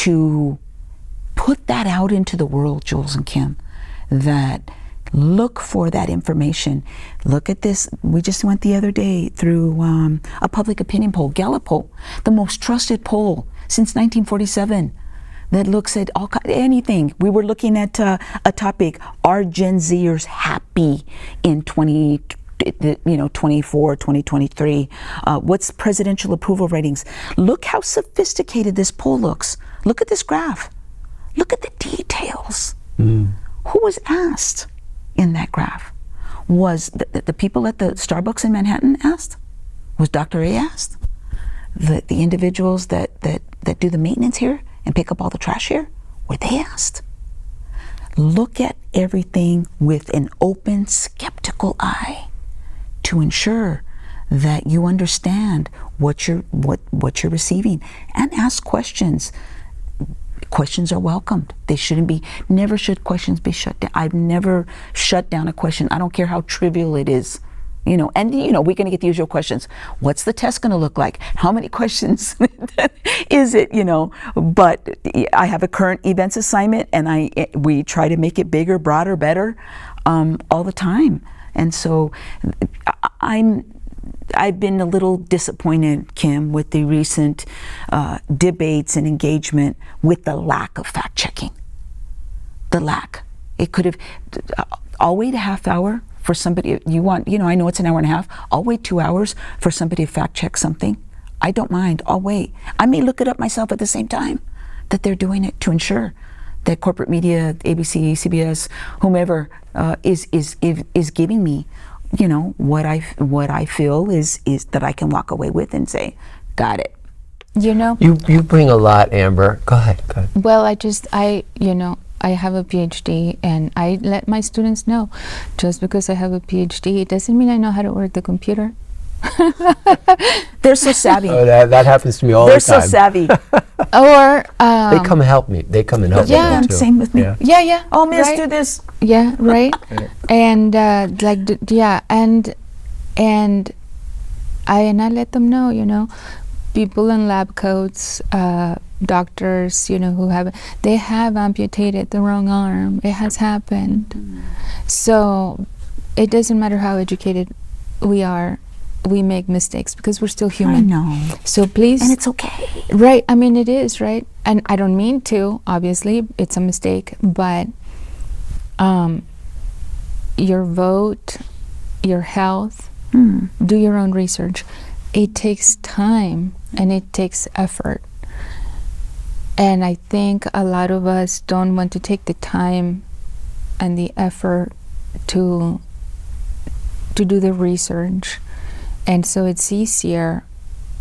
Speaker 3: to put that out into the world, Jules and Kim, that look for that information. Look at this. We just went the other day through a public opinion poll, Gallup poll, the most trusted poll since 1947 that looks at anything. We were looking at a topic, are Gen Zers happy in 2024, 2023? What's presidential approval ratings? Look how sophisticated this poll looks. Look at this graph. Look at the details. Who was asked in that graph? Was the people at the Starbucks in Manhattan asked? Was Dr. A asked? The individuals that do the maintenance here and pick up all the trash here, were they asked? Look at everything with an open, skeptical eye to ensure that you understand what you're receiving, and ask questions. Questions are welcomed. They shouldn't be, never should questions be shut down. I've never shut down a question. I don't care how trivial it is. And we're going to get the usual questions. What's the test going to look like? How many questions is it, But I have a current events assignment, and we try to make it bigger, broader, better all the time. And so I've been a little disappointed, Kim, with the recent debates and engagement with the lack of fact checking. The lack. It could have. I'll wait a half hour for somebody. I know it's an hour and a half. I'll wait 2 hours for somebody to fact check something. I don't mind. I'll wait. I may look it up myself at the same time that they're doing it, to ensure that corporate media, ABC, CBS, whomever is giving me, what I feel is that I can walk away with and say, got it.
Speaker 2: You bring a lot, Amber. Go ahead.
Speaker 1: Well, I have a PhD, and I let my students know, just because I have a PhD, it doesn't mean I know how to work the computer.
Speaker 3: They're so savvy.
Speaker 2: Oh, that happens to me all the time.
Speaker 3: They're so savvy.
Speaker 1: Or
Speaker 2: they come help me. They come and help
Speaker 1: Yeah.
Speaker 2: me too.
Speaker 3: Same with me.
Speaker 2: Yeah.
Speaker 1: yeah.
Speaker 3: Oh, miss,
Speaker 1: right?
Speaker 3: do this.
Speaker 1: Yeah, right. And and I let them know, people in lab coats, doctors, who they have amputated the wrong arm. It has happened. So it doesn't matter how educated we are, we make mistakes because we're still human.
Speaker 3: I know.
Speaker 1: So please.
Speaker 3: And it's okay.
Speaker 1: Right. I mean, it is, right? And I don't mean to, obviously, it's a mistake, but your vote, your health, do your own research. It takes time and it takes effort. And I think a lot of us don't want to take the time and the effort to do the research. And so it's easier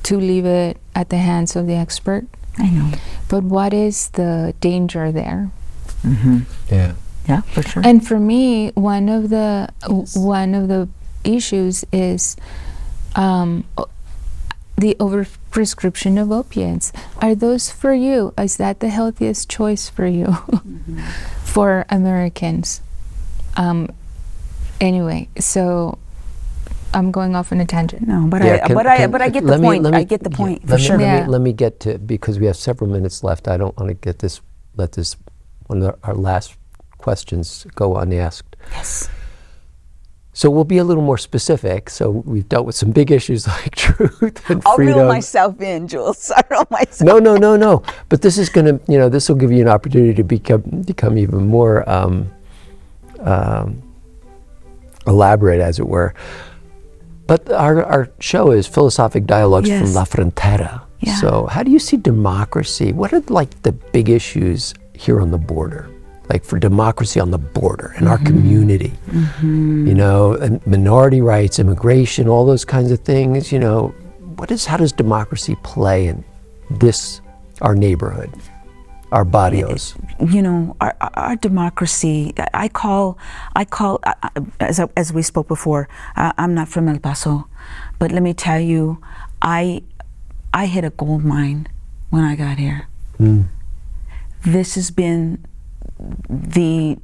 Speaker 1: to leave it at the hands of the expert.
Speaker 3: I know.
Speaker 1: But what is the danger there?
Speaker 2: Yeah.
Speaker 3: Yeah, for sure.
Speaker 1: And for me, one of the issues is the overprescription of opiates. Are those for you? Is that the healthiest choice for you? For Americans? Anyway, so I'm going off on a tangent.
Speaker 3: No, but
Speaker 2: Yeah,
Speaker 3: I get the point. I get the point for sure.
Speaker 2: Let me get to, because we have several minutes left. I don't want to let this one of our last questions go unasked.
Speaker 3: Yes.
Speaker 2: So we'll be a little more specific. So we've dealt with some big issues like truth and
Speaker 3: I'll
Speaker 2: freedom.
Speaker 3: reel myself in, Jules. I'll reel myself.
Speaker 2: No. But this is going to, this will give you an opportunity to become even more elaborate, as it were. But our show is Philosophic Dialogues
Speaker 3: Yes.
Speaker 2: from La Frontera.
Speaker 3: Yeah.
Speaker 2: So how do you see democracy? What are like the big issues here on the border? Like for democracy on the border in our community, and minority rights, immigration, all those kinds of things, how does democracy play in our neighborhood, our barrios?
Speaker 3: Our democracy, I call as we spoke before, I'm not from El Paso, but let me tell you, I hit a gold mine when I got here. This has been the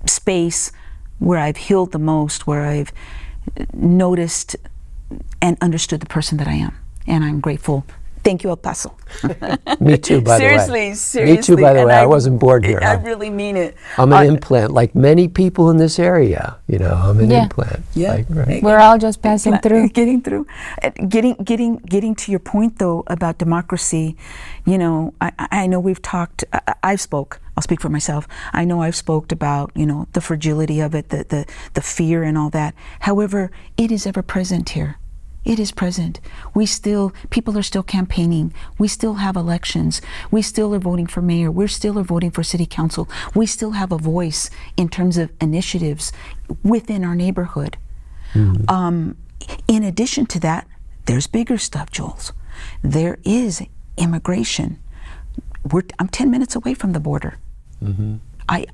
Speaker 3: space where I've healed the most, where I've noticed and understood the person that I am, and I'm grateful. Thank you, El Paso.
Speaker 2: Me too, by the way.
Speaker 3: Seriously.
Speaker 2: Me too, by the way. I wasn't born here.
Speaker 3: I really mean it.
Speaker 2: I'm an implant, like many people in this area. I'm an
Speaker 1: Yeah.
Speaker 2: implant.
Speaker 3: Yeah.
Speaker 2: Right?
Speaker 1: We're all just passing through.
Speaker 3: Getting to your point though about democracy, I know we've talked. I'll speak for myself. I know I've spoke about the fragility of it, the fear and all that. However, it is ever present here. It is present. People are still campaigning. We still have elections. We still are voting for mayor. We still are voting for city council. We still have a voice in terms of initiatives within our neighborhood. In addition to that, there's bigger stuff, Jules. There is immigration. I'm 10 minutes away from the border. I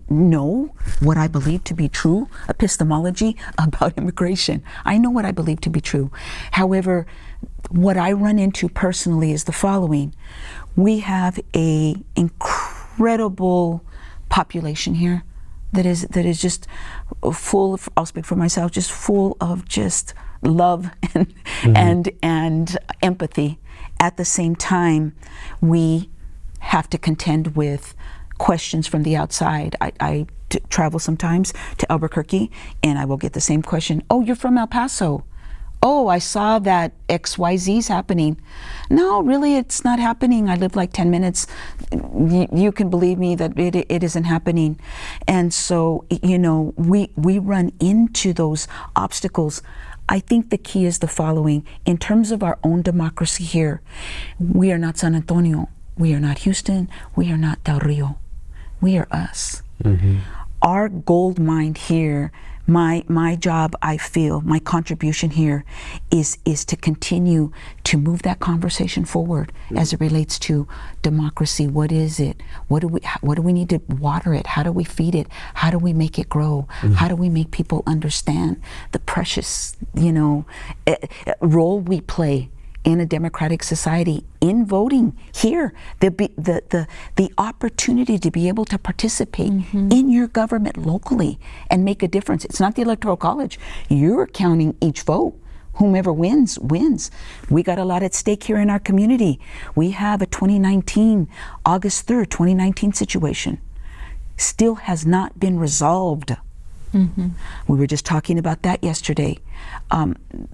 Speaker 3: know what I believe to be true epistemology about immigration. I know what I believe to be true. However, what I run into personally is the following. We have a incredible population here that is just full of, I'll speak for myself, just full of just love and empathy. At the same time, we have to contend with questions from the outside. I travel sometimes to Albuquerque and I will get the same question. Oh, you're from El Paso. Oh, I saw that XYZ's happening. No, really, it's not happening. I live like 10 minutes. You can believe me that it isn't happening. And so, we run into those obstacles. I think the key is the following. In terms of our own democracy here, we are not San Antonio. We are not Houston. We are not Del Rio. We are us. Our gold mine here, my job, I feel, my contribution here is to continue to move that conversation forward as it relates to democracy. What is it? What do we need to water it? How do we feed it? How do we make it grow? How do we make people understand the precious, role we play in a democratic society, in voting here, the opportunity to be able to participate in your government locally and make a difference. It's not the Electoral College. You're counting each vote. Whomever wins, wins. We got a lot at stake here in our community. We have a 2019, August 3rd, 2019 situation. Still has not been resolved. We were just talking about that yesterday.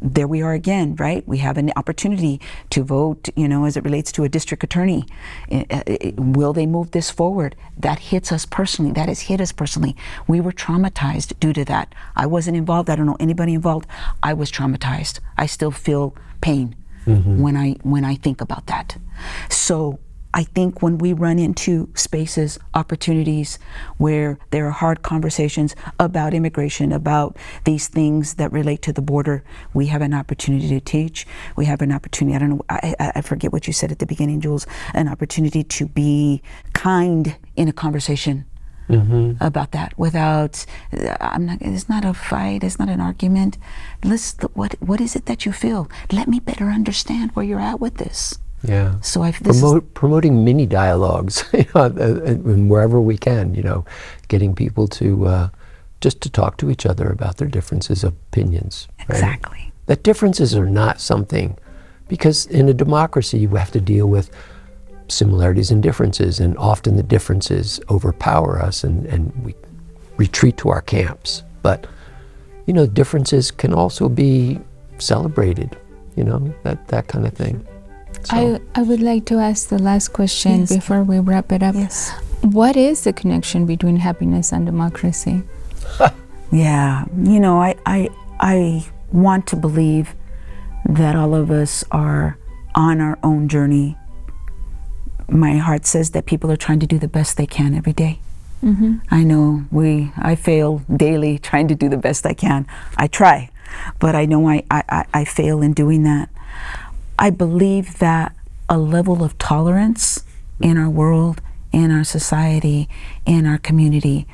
Speaker 3: There we are again, right? We have an opportunity to vote, as it relates to a district attorney. Will they move this forward? That hits us personally. That has hit us personally. We were traumatized due to that. I wasn't involved. I don't know anybody involved. I was traumatized. I still feel pain when I think about that. So I think when we run into spaces, opportunities where there are hard conversations about immigration, about these things that relate to the border, we have an opportunity to teach. We have an opportunity, I forget what you said at the beginning, Jules, an opportunity to be kind in a conversation. about that without, it's not a fight, it's not an argument. What is it that you feel? Let me better understand where you're at with this.
Speaker 2: Yeah.
Speaker 3: So
Speaker 2: promoting mini dialogues, and wherever we can, getting people to just to talk to each other about their differences of opinions. Right?
Speaker 3: Exactly.
Speaker 2: That differences are not something, because in a democracy you have to deal with similarities and differences, and often the differences overpower us and we retreat to our camps. But differences can also be celebrated, that kind of thing. So.
Speaker 1: I would like to ask the last question before we wrap it up.
Speaker 3: Yes.
Speaker 1: What is the connection between happiness and democracy?
Speaker 3: Yeah, I want to believe that all of us are on our own journey. My heart says that people are trying to do the best they can every day. I know I fail daily trying to do the best I can. I try, but I know I fail in doing that. I believe that a level of tolerance in our world, in our society, in our community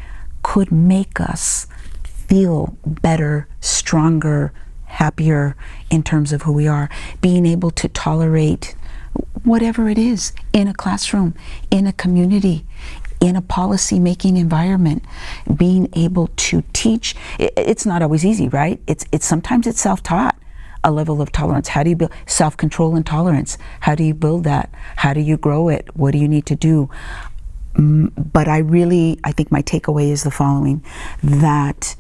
Speaker 3: could make us feel better, stronger, happier in terms of who we are. Being able to tolerate whatever it is in a classroom, in a community, in a policy-making environment, being able to teach. It's not always easy, right? Sometimes it's self-taught. A level of tolerance. How do you build self-control and tolerance? How do you build that? How do you grow it? What do you need to do? But I think my takeaway is the following, that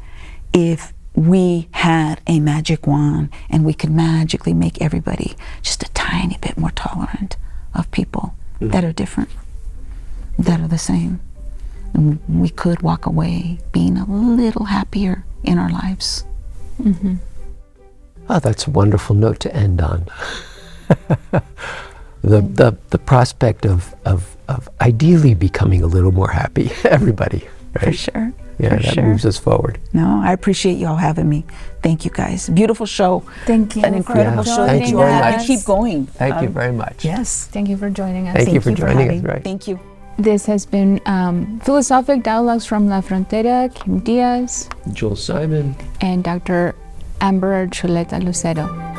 Speaker 3: if we had a magic wand and we could magically make everybody just a tiny bit more tolerant of people that are different, that are the same, we could walk away being a little happier in our lives.
Speaker 2: Oh, that's a wonderful note to end on. The prospect of ideally becoming a little more happy, everybody, right?
Speaker 1: For sure.
Speaker 2: Yeah, that moves us forward.
Speaker 3: No, I appreciate you all having me. Thank you, guys. Beautiful show.
Speaker 1: Thank you.
Speaker 3: An incredible show.
Speaker 2: Thank you very much.
Speaker 3: Keep going.
Speaker 2: Thank you very much.
Speaker 3: Yes.
Speaker 1: Thank you for joining us.
Speaker 2: Thank you for joining us. Right.
Speaker 3: Thank you.
Speaker 1: This has been Philosophic Dialogues from La Frontera, Kim Diaz,
Speaker 2: Joel Simon.
Speaker 1: and Dr. Amber Archuleta-Lucero.